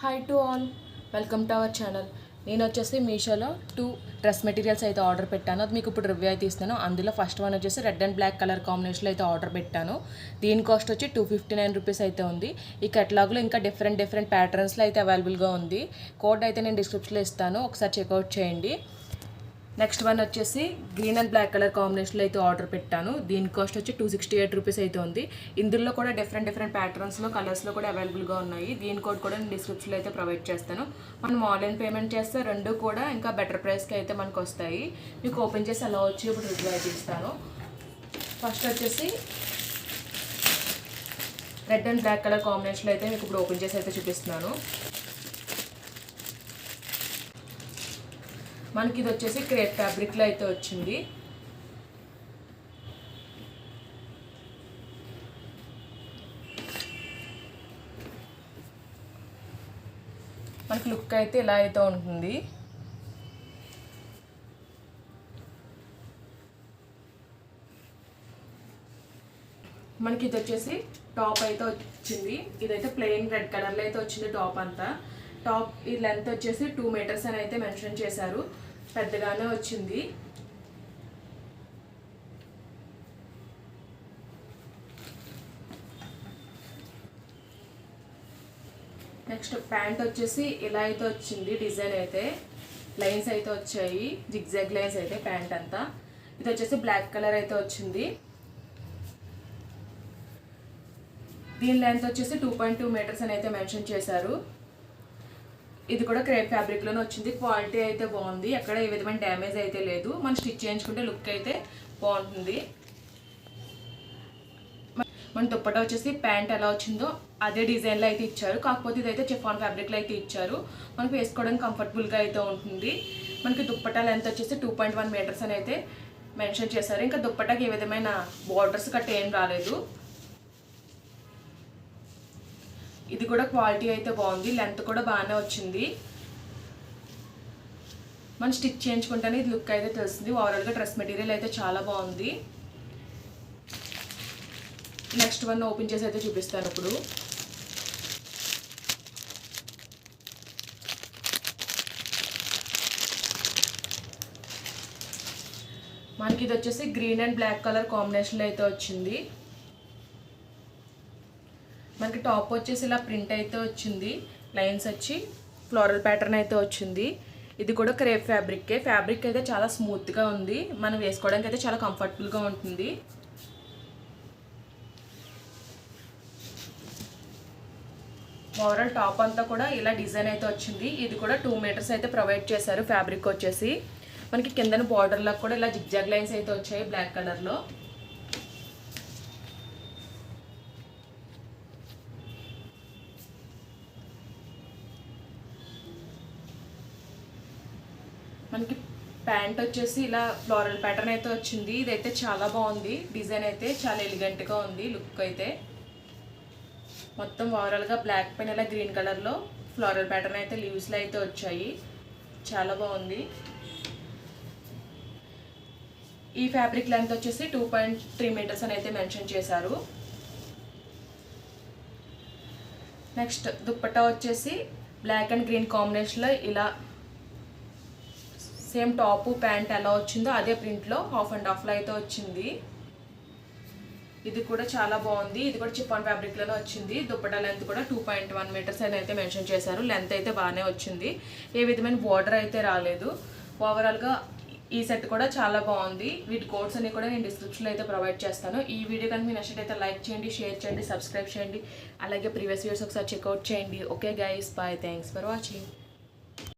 Hi to all, welcome to our channel. నేను వచ్చేసి మీషోలో 2 డ్రెస్ మెటీరియల్స్ అయితే ఆర్డర్ పెట్టాను. అది మీకు ఇప్పుడు రివ్యూ అయితే ఇస్తాను. అందులో ఫస్ట్ వన్ వచ్చేసి రెడ్ అండ్ బ్లాక్ కలర్ కాంబినేషన్లో అయితే ఆర్డర్ పెట్టాను. దీని కాస్ట్ వచ్చి 259 రూపీస్ అయితే ఉంది. ఈ కేటలాగ్లో ఇంకా డిఫరెంట్ ప్యాటర్న్స్లో అయితే అవైలబుల్గా ఉంది. కోడ్ అయితే నేను డిస్క్రిప్షన్లో ఇస్తాను, ఒకసారి చెక్అవుట్ చేయండి. నెక్స్ట్ వన్ వచ్చేసి గ్రీన్ అండ్ బ్లాక్ కలర్ కాంబినేషన్లో అయితే ఆర్డర్ పెట్టాను. దీని కాస్ట్ వచ్చి 268 రూపీస్ అయితే ఉంది. ఇందులో కూడా డిఫరెంట్ ప్యాటర్న్స్లో కలర్స్లో కూడా అవైలబుల్గా ఉన్నాయి. దీని కోడ్ కూడా నేను డిస్క్రిప్షన్లో అయితే ప్రొవైడ్ చేస్తాను. మనం ఆన్లైన్ పేమెంట్ చేస్తే రెండు కూడా ఇంకా బెటర్ ప్రైస్కి అయితే మనకు వస్తాయి. మీకు ఓపెన్ చేసి అలా వచ్చి ఇప్పుడు రివ్యూ అయితే ఇస్తాను. ఫస్ట్ వచ్చేసి రెడ్ అండ్ బ్లాక్ కలర్ కాంబినేషన్లో అయితే మీకు ఇప్పుడు ఓపెన్ చేసి అయితే చూపిస్తున్నాను. మనకి ఇది వచ్చేసి క్రేప్ ఫ్యాబ్రిక్లో అయితే వచ్చింది. మనకి లుక్ అయితే ఇలా అయితే ఉంటుంది. మనకి ఇది వచ్చేసి టాప్ అయితే వచ్చింది. ఇదైతే ప్లెయిన్ రెడ్ కలర్లో అయితే వచ్చింది. టాప్ అంతా టాప్ ఈ లెంత్ వచ్చేసి 2 మీటర్స్ అని అయితే మెన్షన్ చేశారు. పెద్దగానే వచ్చింది. నెక్స్ట్ ప్యాంట్ వచ్చేసి ఇలా అయితే వచ్చింది. డిజైన్ అయితే లైన్స్ అయితే వచ్చాయి, జిగ్జాగ్ లైన్స్ అయితే ప్యాంట్ అంతా. ఇది వచ్చేసి బ్లాక్ కలర్ అయితే వచ్చింది. దీని లెంత్ వచ్చేసి 2.2 మీటర్స్ అని అయితే మెన్షన్ చేశారు. ఇది కూడా క్రేప్ ఫ్యాబ్రిక్లోనే వచ్చింది. క్వాలిటీ అయితే బాగుంది, ఎక్కడ ఏ విధమైన డ్యామేజ్ అయితే లేదు. మనం స్టిచ్ చేయించుకుంటే లుక్ అయితే బాగుంటుంది. మన దుప్పటా వచ్చేసి ప్యాంట్ ఎలా వచ్చిందో అదే డిజైన్లో అయితే ఇచ్చారు. కాకపోతే ఇదైతే చిఫాన్ ఫ్యాబ్రిక్లో అయితే ఇచ్చారు. మనకు వేసుకోవడానికి కంఫర్టబుల్గా అయితే ఉంటుంది. మనకి దుప్పటా లెంత్ వచ్చేసి 2.1 మీటర్స్ అని అయితే మెన్షన్ చేశారు. ఇంకా దుప్పటాకి ఏ విధమైన బార్డర్స్ కట్ట ఏం రాలేదు. ఇది కూడా క్వాలిటీ అయితే బాగుంది, లెంత్ కూడా బాగానే వచ్చింది. మనం స్టిచ్ చేయించుకుంటేనే ఇది లుక్ అయితే తెలుస్తుంది. ఓవరాల్గా డ్రెస్ మెటీరియల్ అయితే చాలా బాగుంది. నెక్స్ట్ వన్ ఓపెన్ చేసి అయితే చూపిస్తాను ఇప్పుడు. మనకి ఇది వచ్చేసి గ్రీన్ అండ్ బ్లాక్ కలర్ కాంబినేషన్లో అయితే వచ్చింది. మనకి టాప్ వచ్చేసి ఇలా ప్రింట్ అయితే వచ్చింది. లైన్స్ వచ్చి ఫ్లోరల్ ప్యాటర్న్ అయితే వచ్చింది. ఇది కూడా క్రేప్ ఫ్యాబ్రిక్కే. ఫ్యాబ్రిక్ అయితే చాలా స్మూత్గా ఉంది. మనం వేసుకోవడానికి అయితే చాలా కంఫర్టబుల్గా ఉంటుంది. ఓవరాల్ టాప్ అంతా కూడా ఇలా డిజైన్ అయితే వచ్చింది. ఇది కూడా 2 మీటర్స్ అయితే ప్రొవైడ్ చేశారు. ఫ్యాబ్రిక్ వచ్చేసి మనకి కిందన బార్డర్లో కూడా ఇలా జిగ్జాగ్ లైన్స్ అయితే వచ్చాయి బ్లాక్ కలర్లో. మనకి ప్యాంట్ వచ్చేసి ఇలా ఫ్లోరల్ ప్యాటర్న్ అయితే వచ్చింది. ఇదైతే చాలా బాగుంది. డిజైన్ అయితే చాలా ఎలిగెంట్గా ఉంది. లుక్ అయితే మొత్తం ఓవరాల్గా బ్లాక్ పైన ఇలా గ్రీన్ కలర్లో ఫ్లోరల్ ప్యాటర్న్ అయితే లీవ్స్లో అయితే వచ్చాయి. చాలా బాగుంది. ఈ ఫ్యాబ్రిక్ లెంత్ వచ్చేసి 2.3 మీటర్స్ అని అయితే మెన్షన్ చేశారు. నెక్స్ట్ దుప్పట్టా వచ్చేసి బ్లాక్ అండ్ గ్రీన్ కాంబినేషన్లో ఇలా సేమ్ టాపు ప్యాంట్ ఎలా వచ్చిందో అదే ప్రింట్లో హాఫ్ అండ్ హాఫ్లో అయితే వచ్చింది. ఇది కూడా చాలా బాగుంది. ఇది కూడా చిఫాన్ ఫ్యాబ్రిక్లోనే వచ్చింది. దుప్పటా లెంత్ కూడా 2.1 మీటర్స్ అని అయితే మెన్షన్ చేశారు. లెంత్ అయితే బాగానే వచ్చింది, ఏ విధమైన బోర్డర్ అయితే రాలేదు. ఓవరాల్గా ఈ సెట్ కూడా చాలా బాగుంది. వీటి కోడ్స్ అన్ని కూడా నేను డిస్క్రిప్షన్లో అయితే ప్రొవైడ్ చేస్తాను. ఈ వీడియో కనుక మీకు నచ్చినట్లయితే లైక్ చేయండి, షేర్ చేయండి, సబ్స్క్రైబ్ చేయండి. అలాగే ప్రీవియస్ వీడియోస్ ఒకసారి చెక్అవుట్ చేయండి. Okay guys, bye, thanks for watching.